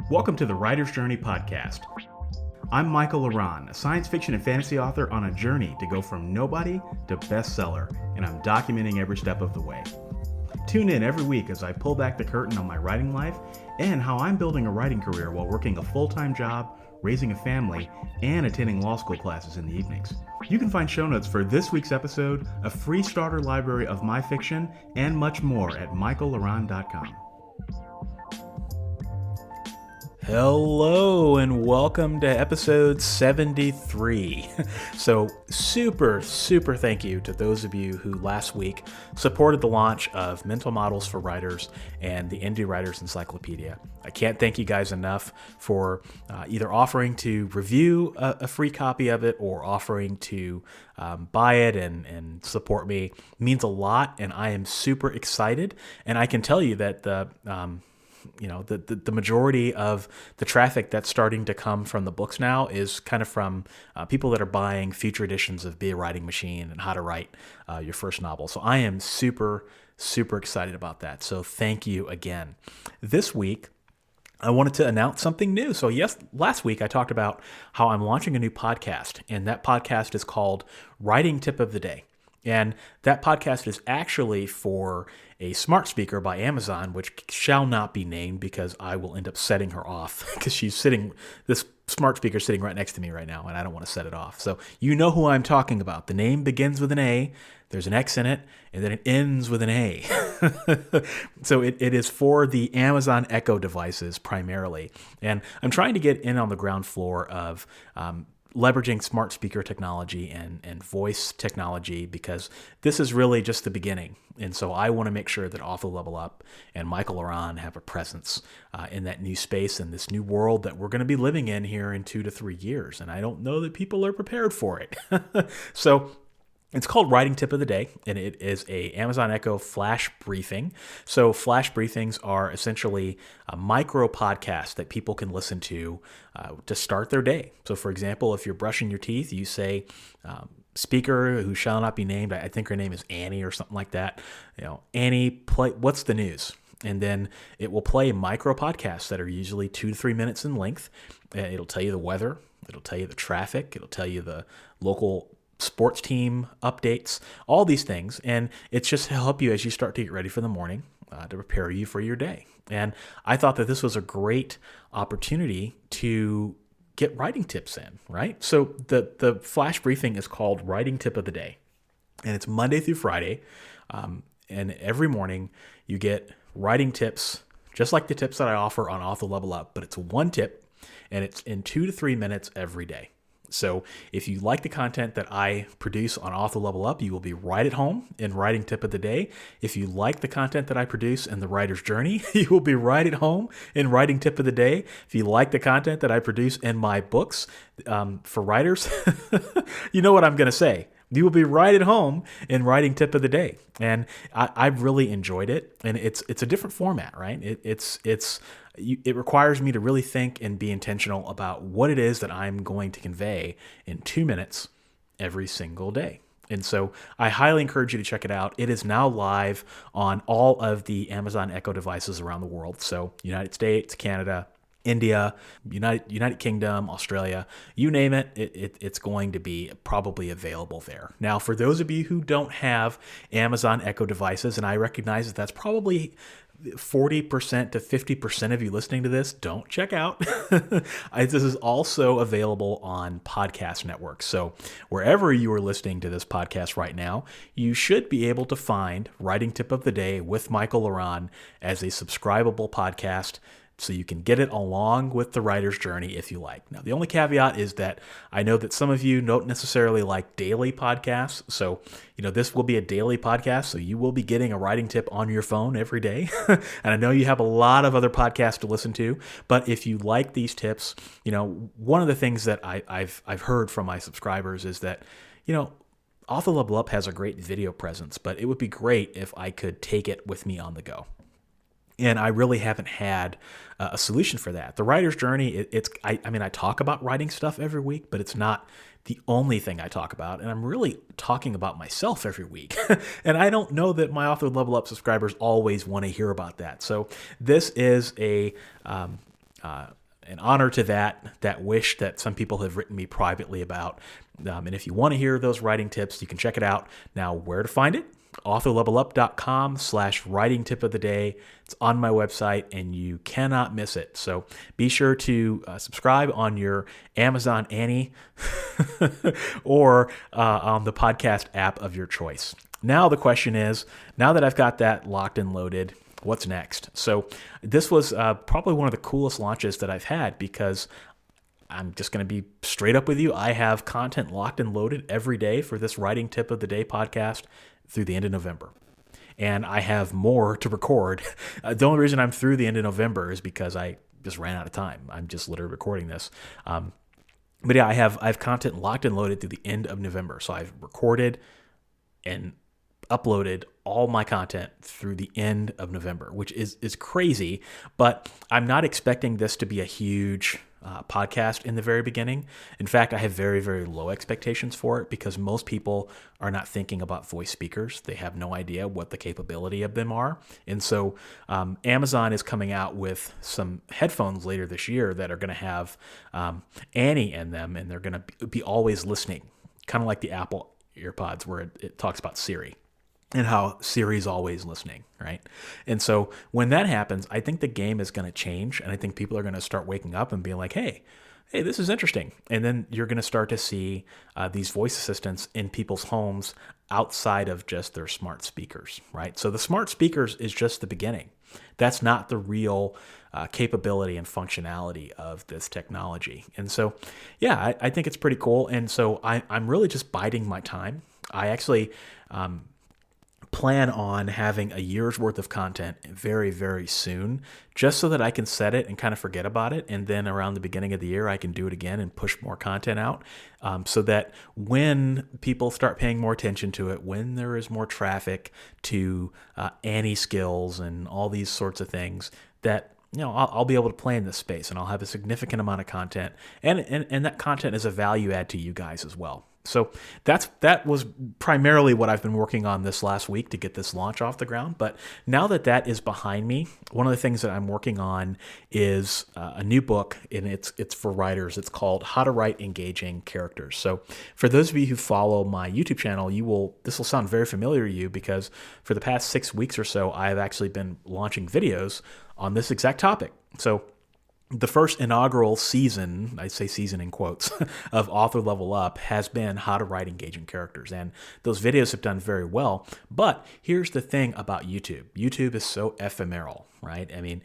Welcome to the Writer's Journey podcast. I'm Michael Laran, a science fiction and fantasy author on a journey to go from nobody to bestseller, and I'm documenting every step of the way. Tune in every week as I pull back the curtain on my writing life and how I'm building a writing career while working a full-time job, raising a family, and attending law school classes in the evenings. You can find show notes for this week's episode, a free starter library of my fiction, and much more at michaellaran.com. Hello and welcome to episode 73. So super thank you to those of you who last week supported the launch of Mental Models for Writers and the Indie Writers Encyclopedia. I can't thank you guys enough for either offering to review a free copy of it or offering to buy it and support me. It means a lot, and I am super excited. And I can tell you that the majority of the traffic that's starting to come from the books now is kind of from people that are buying future editions of Be a Writing Machine and How to Write Your First Novel. So I am super excited about that. So thank you again. This week, I wanted to announce something new. So yes, last week I talked about how I'm launching a new podcast, and that podcast is called Writing Tip of the Day. And that podcast is actually for a smart speaker by Amazon, which shall not be named because I will end up setting her off because this smart speaker sitting right next to me right now, and I don't want to set it off. So you know who I'm talking about. The name begins with an A, there's an X in it, and then it ends with an A. So it is for the Amazon Echo devices primarily. And I'm trying to get in on the ground floor of leveraging smart speaker technology and voice technology, because this is really just the beginning. And so I want to make sure that Author Level Up and Michael Laran have a presence in that new space and this new world that we're going to be living in here in 2 to 3 years. And I don't know that people are prepared for it. So it's called Writing Tip of the Day, and it is a Amazon Echo flash briefing. So flash briefings are essentially a micro podcast that people can listen to start their day. So for example, if you're brushing your teeth, you say, speaker who shall not be named, I think her name is Annie or something like that. Annie, what's the news? And then it will play micro podcasts that are usually 2 to 3 minutes in length. It'll tell you the weather. It'll tell you the traffic. It'll tell you the local sports team updates, all these things. And it's just to help you as you start to get ready for the morning, to prepare you for your day. And I thought that this was a great opportunity to get writing tips in, right? So the flash briefing is called Writing Tip of the Day, and it's Monday through Friday. And every morning you get writing tips, just like the tips that I offer on Author Level Up, but it's one tip and it's in 2 to 3 minutes every day. So if you like the content that I produce on Author Level Up, you will be right at home in Writing Tip of the Day. If you like the content that I produce in The Writer's Journey, you will be right at home in Writing Tip of the Day. If you like the content that I produce in my books for writers, you know what I'm going to say. You will be right at home in Writing Tip of the Day. And I've really enjoyed it. And it's a different format, right? It requires me to really think and be intentional about what it is that I'm going to convey in 2 minutes every single day. And so I highly encourage you to check it out. It is now live on all of the Amazon Echo devices around the world. So United States, Canada, India, United Kingdom, Australia, you name it, it's going to be probably available there. Now, for those of you who don't have Amazon Echo devices, and I recognize that that's probably 40% to 50% of you listening to this, don't check out. This is also available on podcast networks. So wherever you are listening to this podcast right now, you should be able to find Writing Tip of the Day with Michael Laran as a subscribable podcast, so you can get it along with The Writer's Journey if you like. Now, the only caveat is that I know that some of you don't necessarily like daily podcasts. So, this will be a daily podcast, so you will be getting a writing tip on your phone every day. And I know you have a lot of other podcasts to listen to, but if you like these tips, one of the things that I've heard from my subscribers is that, Author Level Up has a great video presence, but it would be great if I could take it with me on the go. And I really haven't had a solution for that. The Writer's Journey, I talk about writing stuff every week, but it's not the only thing I talk about, and I'm really talking about myself every week. And I don't know that my Author Level Up subscribers always want to hear about that. So this is a an honor to that wish that some people have written me privately about. And if you want to hear those writing tips, you can check it out. Now, where to find it? authorlevelup.com/writing tip of the day. It's on my website and you cannot miss it. So be sure to subscribe on your Amazon Annie or on the podcast app of your choice. Now the question is, now that I've got that locked and loaded, what's next? So this was probably one of the coolest launches that I've had, because I'm just going to be straight up with you. I have content locked and loaded every day for this Writing Tip of the Day podcast through the end of November. And I have more to record. The only reason I'm through the end of November is because I just ran out of time. I'm just literally recording this. But yeah, I have content locked and loaded through the end of November. So I've recorded and uploaded all my content through the end of November, which is crazy. But I'm not expecting this to be a huge podcast in the very beginning. In fact, I have very, very low expectations for it, because most people are not thinking about voice speakers. They have no idea what the capability of them are. And so Amazon is coming out with some headphones later this year that are going to have Annie in them, and they're going to be always listening, kind of like the Apple EarPods, where it talks about Siri and how Siri's always listening, right? And so when that happens, I think the game is going to change, and I think people are going to start waking up and being like, hey, this is interesting. And then you're going to start to see these voice assistants in people's homes outside of just their smart speakers, right? So the smart speakers is just the beginning. That's not the real capability and functionality of this technology. And so, yeah, I think it's pretty cool. And so I'm really just biding my time. I actually plan on having a year's worth of content very, very soon, just so that I can set it and kind of forget about it. And then around the beginning of the year, I can do it again and push more content out, so that when people start paying more attention to it, when there is more traffic to Annie skills and all these sorts of things, that I'll be able to play in this space, and I'll have a significant amount of content, and that content is a value add to you guys as well. So that was primarily what I've been working on this last week to get this launch off the ground. But now that is behind me, one of the things that I'm working on is a new book, and it's for writers. It's called How to Write Engaging Characters. So for those of you who follow my YouTube channel, this will sound very familiar to you, because for the past 6 weeks or so, I have actually been launching videos on this exact topic. So the first inaugural season, I say season in quotes, of Author Level Up has been how to write engaging characters. And those videos have done very well. But here's the thing about YouTube. YouTube is so ephemeral, right? I mean,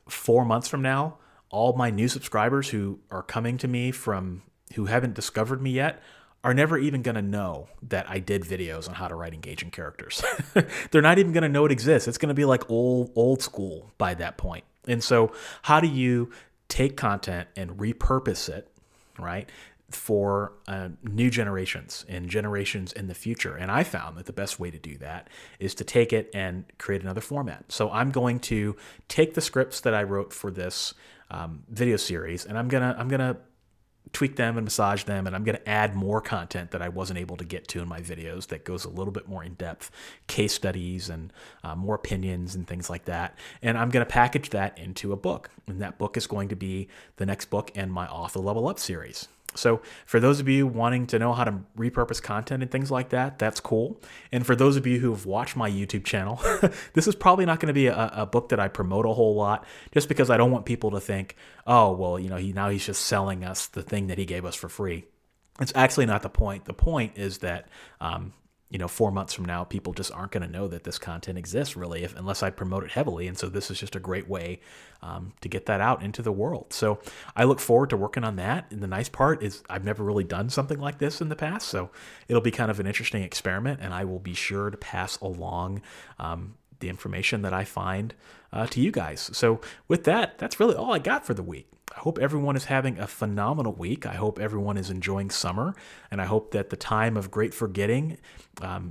4 months from now, all my new subscribers who are coming to me who haven't discovered me yet are never even going to know that I did videos on how to write engaging characters. They're not even going to know it exists. It's going to be like old school by that point. And so how do you take content and repurpose it, right, for new generations and generations in the future? And I found that the best way to do that is to take it and create another format. So I'm going to take the scripts that I wrote for this video series, and I'm gonna tweak them and massage them, and I'm going to add more content that I wasn't able to get to in my videos that goes a little bit more in depth, case studies and more opinions and things like that. And I'm going to package that into a book, and that book is going to be the next book in my Author Level Up series. So for those of you wanting to know how to repurpose content and things like that, that's cool. And for those of you who have watched my YouTube channel, this is probably not going to be a book that I promote a whole lot, just because I don't want people to think, oh, well, he's just selling us the thing that he gave us for free. It's actually not the point. The point is that 4 months from now, people just aren't going to know that this content exists really, unless I promote it heavily. And so this is just a great way to get that out into the world. So I look forward to working on that. And the nice part is I've never really done something like this in the past. So it'll be kind of an interesting experiment, and I will be sure to pass along the information that I find to you guys. So with that, that's really all I got for the week. I hope everyone is having a phenomenal week. I hope everyone is enjoying summer, and I hope that the time of great forgetting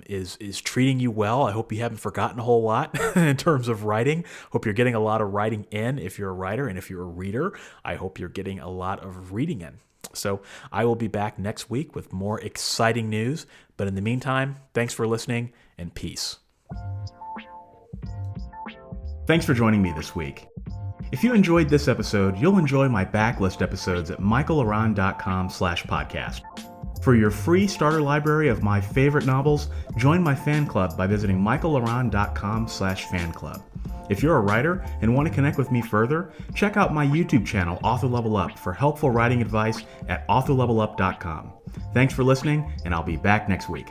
is treating you well. I hope you haven't forgotten a whole lot in terms of writing. Hope you're getting a lot of writing in if you're a writer, and if you're a reader, I hope you're getting a lot of reading in. So I will be back next week with more exciting news. But in the meantime, thanks for listening, and peace. Thanks for joining me this week. If you enjoyed this episode, you'll enjoy my backlist episodes at michaelaran.com/podcast. For your free starter library of my favorite novels, join my fan club by visiting michaelaran.com/fanclub. If you're a writer and want to connect with me further, check out my YouTube channel, Author Level Up, for helpful writing advice at authorlevelup.com. Thanks for listening, and I'll be back next week.